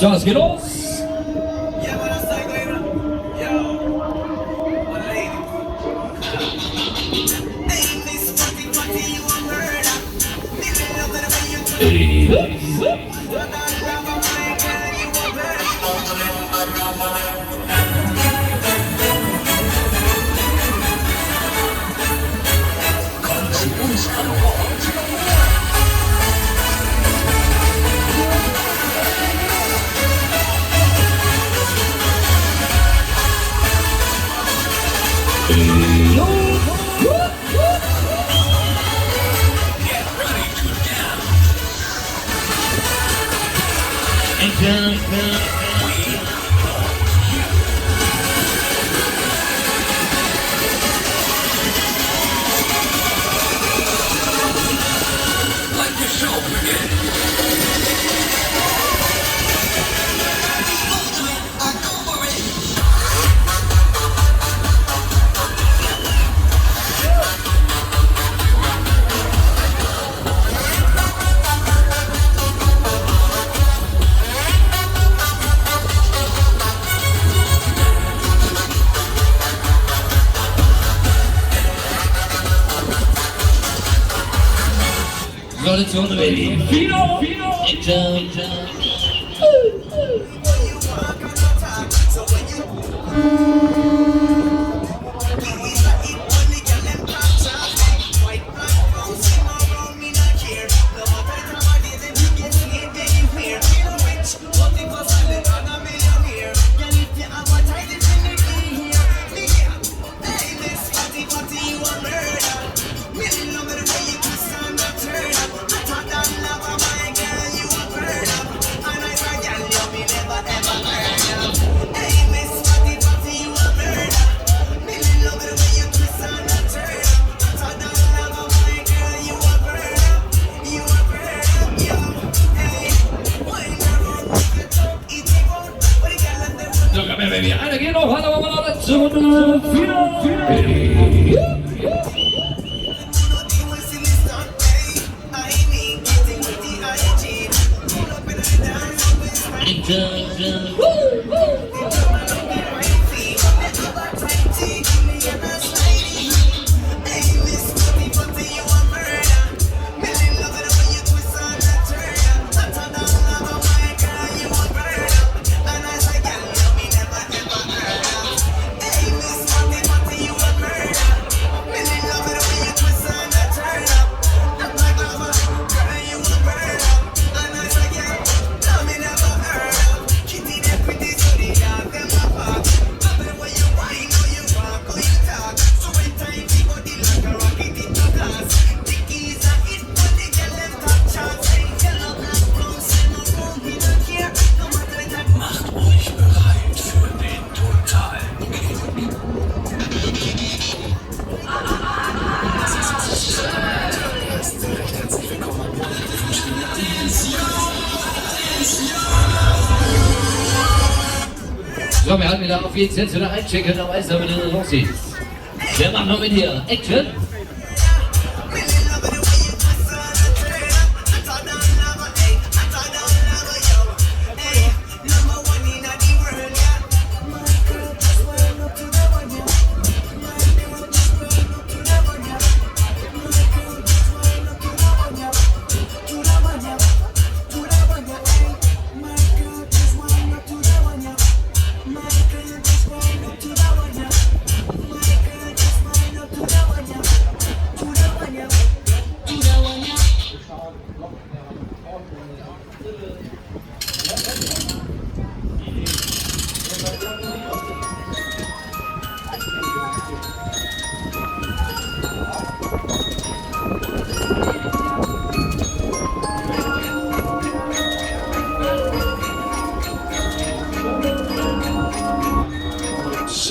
So, es geht los. Tradition ready. Fino. Baby, einer geht noch, hat aber mal dazu. So, wir halten wieder auf jeden Cent wieder einchecken, dann weiß er, wie das aussieht. Wir machen noch mit hier. Action!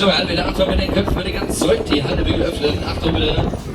So, wir halten wieder Achtung mit den Köpfen, bitte ganz zurück, die Haltebügel öffnen, Achtung bitte.